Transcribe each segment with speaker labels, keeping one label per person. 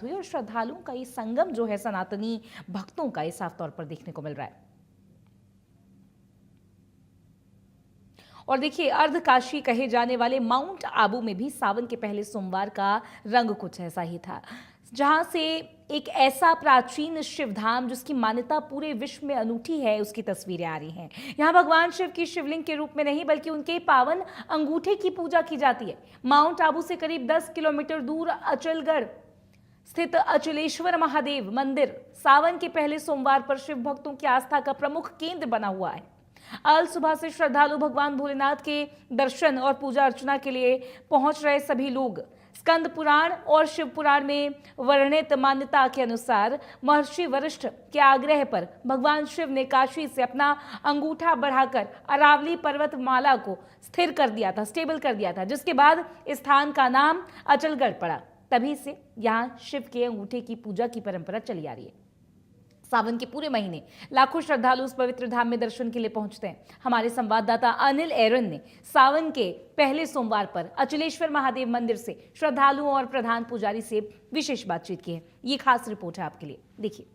Speaker 1: हुई और श्रद्धालुओं का ये संगम जो है सनातनी भक्तों का ये साफ तौर पर देखने को मिल रहा है। और देखिए, अर्धकाशी कहे जाने वाले माउंट आबू में भी सावन के पहले सोमवार का रंग कुछ ऐसा ही था, जहां से एक ऐसा प्राचीन शिव धाम जिसकी मान्यता पूरे विश्व में अनूठी है, उसकी तस्वीरें आ रही हैं। यहां भगवान शिव की शिवलिंग के रूप में नहीं बल्कि उनके पावन अंगूठे की पूजा की जाती है। माउंट आबू से करीब 10 किलोमीटर दूर अचलगढ़ स्थित अचलेश्वर महादेव मंदिर सावन के पहले सोमवार पर शिव भक्तों की आस्था का प्रमुख केंद्र बना हुआ है। अल सुबह से श्रद्धालु भगवान भोलेनाथ के दर्शन और पूजा अर्चना के लिए पहुंच रहे सभी लोग। स्कंद पुराण और शिव पुराण में वर्णित मान्यता के अनुसार महर्षि वशिष्ठ के आग्रह पर भगवान शिव ने काशी से अपना अंगूठा बढ़ाकर अरावली पर्वतमाला को स्टेबल कर दिया था, जिसके बाद इस स्थान का नाम अचलगढ़ पड़ा। तभी से यहाँ शिव के अंगूठे की पूजा की परंपरा चली आ रही है। सावन के पूरे महीने लाखों श्रद्धालु उस पवित्र धाम में दर्शन के लिए पहुंचते हैं। हमारे संवाददाता अनिल एरन ने सावन के पहले सोमवार पर अचलेश्वर महादेव मंदिर से श्रद्धालुओं और प्रधान पुजारी से विशेष बातचीत की है। ये खास रिपोर्ट है आपके लिए, देखिए।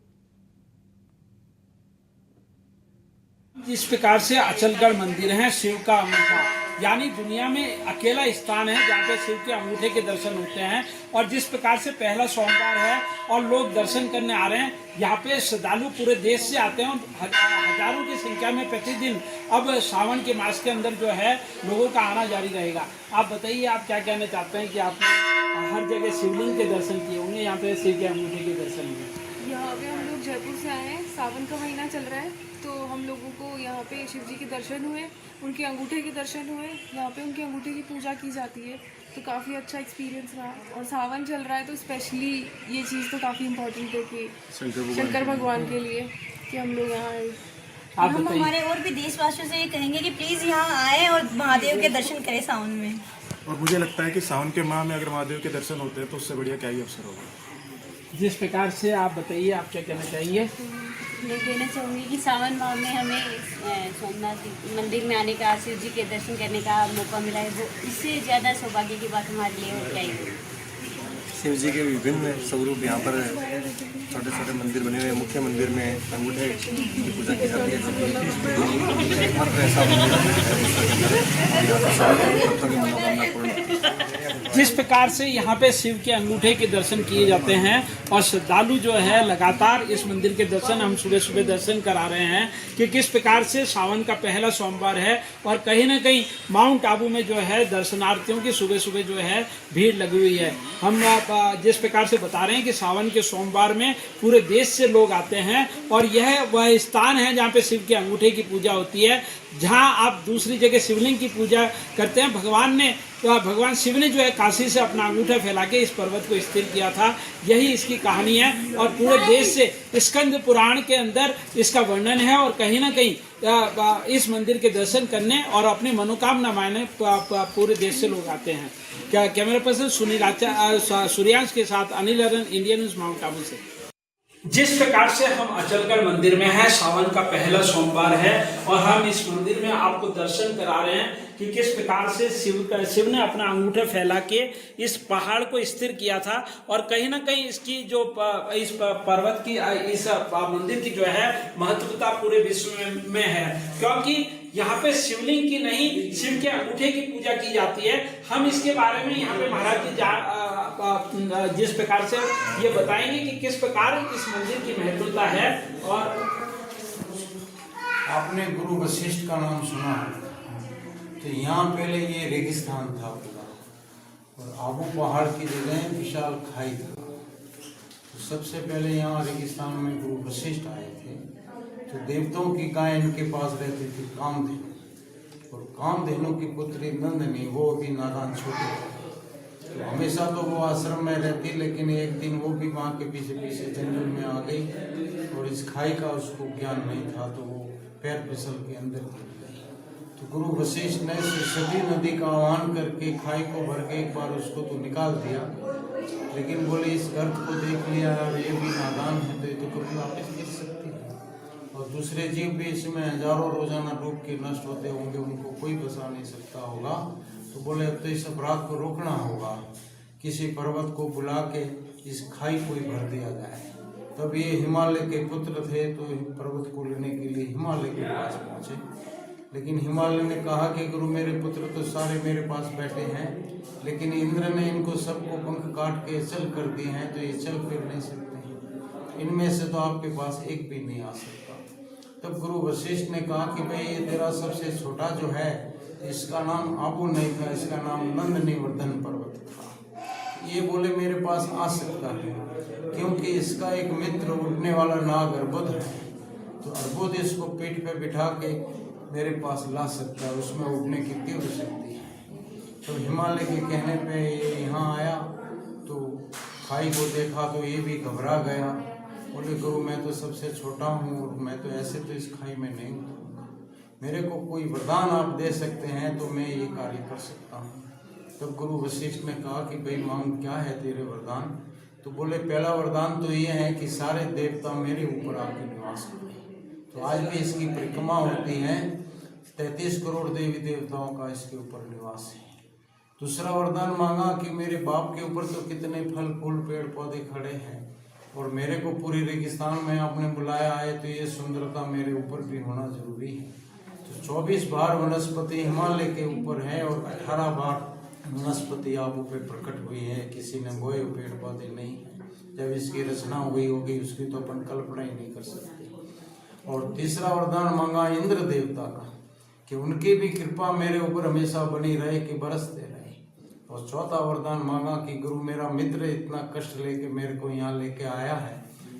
Speaker 2: जिस प्रकार से अचलगढ़ मंदिर है शिव का अंगूठा, यानी दुनिया में अकेला स्थान है जहाँ पे शिव के अंगूठे के दर्शन होते हैं। और जिस प्रकार से पहला सोमवार है और लोग दर्शन करने आ रहे हैं, यहाँ पे श्रद्धालु पूरे देश से आते हैं और हजारों की संख्या में प्रतिदिन अब सावन के मास के अंदर जो है लोगों का आना जारी रहेगा। आप बताइए, आप क्या कहना चाहते हैं कि आपने हर जगह शिवलिंग के दर्शन किए होंगे, यहाँ पे शिव के अंगूठे के दर्शन हुए?
Speaker 3: यहाँ पे हम लोग जयपुर से आए हैं, सावन का महीना चल रहा है, तो हम लोगों को यहाँ पे शिव जी के दर्शन हुए, उनके अंगूठे के दर्शन हुए। यहाँ पे उनके अंगूठे की पूजा की जाती है, तो काफ़ी अच्छा एक्सपीरियंस रहा। और सावन चल रहा है तो स्पेशली ये चीज़ तो काफ़ी इम्पोर्टेंट है कि शंकर भगवान के लिए कि हम लोग यहाँ आए।
Speaker 4: हम हमारे और भी देशवासियों से ये कहेंगे कि प्लीज़ यहाँ आए और महादेव के दर्शन करें सावन में।
Speaker 5: और मुझे लगता है कि सावन के माह में अगर महादेव के दर्शन होते हैं तो उससे बढ़िया क्या ही अवसर होगा।
Speaker 2: जिस प्रकार से आप बताइए, आप क्या कहना चाहेंगे?
Speaker 6: मैं कहना चाहूँगी कि सावन माह में हमें सोमनाथ मंदिर में आने का, शिव जी के दर्शन करने का मौका मिला है, वो इससे ज़्यादा सौभाग्य की बात हमारे लिए और क्या ही।
Speaker 7: शिव जी के विभिन्न स्वरूप यहाँ पर छोटे छोटे मंदिर बने हुए हैं। मुख्य मंदिर में अंगूठे की पूजा की जाती है। एकमात्र ऐसा
Speaker 2: जिस प्रकार से यहाँ पे शिव के अंगूठे के दर्शन किए जाते हैं और श्रद्धालु जो है लगातार इस मंदिर के दर्शन, हम सुबह सुबह दर्शन करा रहे हैं कि किस प्रकार से सावन का पहला सोमवार है और कहीं ना कहीं माउंट आबू में जो है दर्शनार्थियों की सुबह सुबह जो है भीड़ लगी हुई है। हम जिस प्रकार से बता रहे हैं कि सावन के सोमवार में पूरे देश से लोग आते हैं और यह वह स्थान है जहाँ पे शिव के अंगूठे की पूजा होती है। जहाँ आप दूसरी जगह शिवलिंग की पूजा करते हैं, भगवान शिव ने जो है काशी से अपना अंगूठा फैला के इस पर्वत को स्थिर किया था। यही इसकी कहानी है और पूरे देश से स्कंद पुराण के अंदर इसका वर्णन है और कहीं ना कहीं इस मंदिर के दर्शन करने और अपनी मनोकामना मानने पूरे देश से लोग आते हैं। कैमरा पर्सन सूर्यांश के साथ अनिल अरन, इंडियन न्यूज, माउंट आबू से। जिस प्रकार से हम अचलगढ़ मंदिर में हैं, सावन का पहला सोमवार है और हम इस मंदिर में आपको दर्शन करा रहे हैं कि किस प्रकार से शिव ने अपना अंगूठा फैला के इस पहाड़ को स्थिर किया था। और कहीं ना कहीं इसकी जो इस पर्वत की, इस मंदिर की जो है महत्वता पूरे विश्व में है, क्योंकि यहाँ पे शिवलिंग की नहीं, शिव के अंगूठे की पूजा की जाती है। हम इसके बारे में यहाँ पे महाराज जी जिस प्रकार से ये बताएंगे कि किस प्रकार इस मंदिर की महत्वता है। और
Speaker 8: आपने गुरु वशिष्ठ का नाम सुना है, तो यहाँ पहले ये रेगिस्तान था पूरा और आबू पहाड़ की जगह विशाल खाई था। तो सबसे पहले यहाँ रेगिस्तान में गुरु वशिष्ठ आए थे। तो देवताओं की गाय इनके पास रहती थी कामधेनु, और कामधेनु की पुत्री नंदनी, वो अभी नादान छोटी थी। तो हमेशा तो वो आश्रम में रहती, लेकिन एक दिन वो भी वहाँ के पीछे पीछे जंगल में आ गई और इस खाई का उसको ज्ञान नहीं था, तो वो पैर फिसल के अंदर गिर गई। तो गुरु वशिष्ठ ने सरस्वती नदी का आह्वान करके खाई को भर के एक बार उसको तो निकाल दिया, लेकिन बोले इस गर्त को देख लिया और ये भी नादान है तो ये तो कभी वापस गिर सकती है। और दूसरे जीव भी इसमें हजारों रोजाना डूब के नष्ट होते होंगे, उनको कोई बचा नहीं सकता होगा। तो बोले अब तो इस अपराध को रोकना होगा, किसी पर्वत को बुला के इस खाई को ही भर दिया जाए। तब ये हिमालय के पुत्र थे तो पर्वत को लेने के लिए हिमालय के पास पहुँचे, लेकिन हिमालय ने कहा कि गुरु मेरे पुत्र तो सारे मेरे पास बैठे हैं, लेकिन इंद्र ने इनको सबको पंख काट के चल कर दिए हैं, तो ये चल फिर नहीं सकते हैं, इनमें से तो आपके पास एक भी नहीं आ सकता। तब गुरु वशिष्ठ ने कहा कि भाई ये तेरा सबसे छोटा जो है इसका नाम आबू नहीं था, इसका नाम नंद निवर्धन पर्वत था। ये बोले मेरे पास आ सकता है क्योंकि इसका एक मित्र उड़ने वाला नाग अर्बुद है, तो अर्बुद इसको पीठ पे बिठा के मेरे पास ला सकता है, उसमें उड़ने की तीव्र शक्ति है। तो हिमालय के कहने पे ये यहाँ आया तो खाई को देखा तो ये भी घबरा गया, बोले गुरु मैं तो सबसे छोटा हूँ और मैं तो ऐसे तो इस खाई में नहीं उतरूंगा, मेरे को कोई वरदान आप दे सकते हैं तो मैं ये कार्य कर सकता हूँ। तब गुरु वशिष्ठ ने कहा कि भाई मांग क्या है तेरे वरदान? तो बोले पहला वरदान तो ये है कि सारे देवता मेरे ऊपर आके निवास करें। तो आज भी इसकी परिक्रमा होती है, 33 करोड़ देवी देवताओं का इसके ऊपर निवास है। दूसरा वरदान मांगा कि मेरे बाप के ऊपर तो कितने फल फूल पेड़ पौधे खड़े हैं और मेरे को पूरी रेगिस्तान में आपने बुलाया है, तो ये सुंदरता मेरे ऊपर भी होना जरूरी है। तो 24 बार वनस्पति हिमालय के ऊपर है और 18 बार वनस्पति आबू पे प्रकट हुई है, किसी ने बोए पेड़ पौधे नहीं है। जब इसकी रचना हुई होगी उसकी तो अपन कल्पना ही नहीं कर सकते। और तीसरा वरदान मांगा इंद्र देवता का कि उनकी भी कृपा मेरे ऊपर हमेशा बनी रहे कि बरसते रहे। और चौथा वरदान मांगा कि गुरु मेरा मित्र इतना कष्ट लेके मेरे को यहाँ लेके आया है,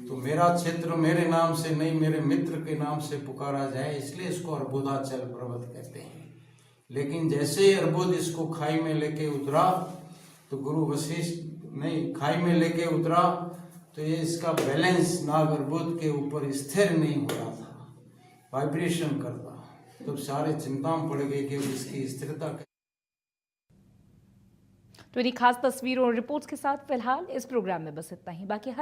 Speaker 8: तो मेरा क्षेत्र मेरे नाम से नहीं मेरे मित्र के नाम से पुकारा जाए, इसलिए इसको अर्बुदाचल पर्वत कहते हैं। लेकिन जैसे ही अर्बुद इसको खाई में लेके उतरा तो गुरु वशिष्ठ नहीं खाई में लेके उतरा तो ये इसका बैलेंस नाग अर्बुद के ऊपर स्थिर नहीं हो रहा था, वाइब्रेशन करता। तब सारे चिंता में पड़ गए कि इसकी स्थिरता।
Speaker 1: तो इन्हीं खास तस्वीरों और रिपोर्ट्स के साथ फिलहाल इस प्रोग्राम में बस इतना ही। बाकी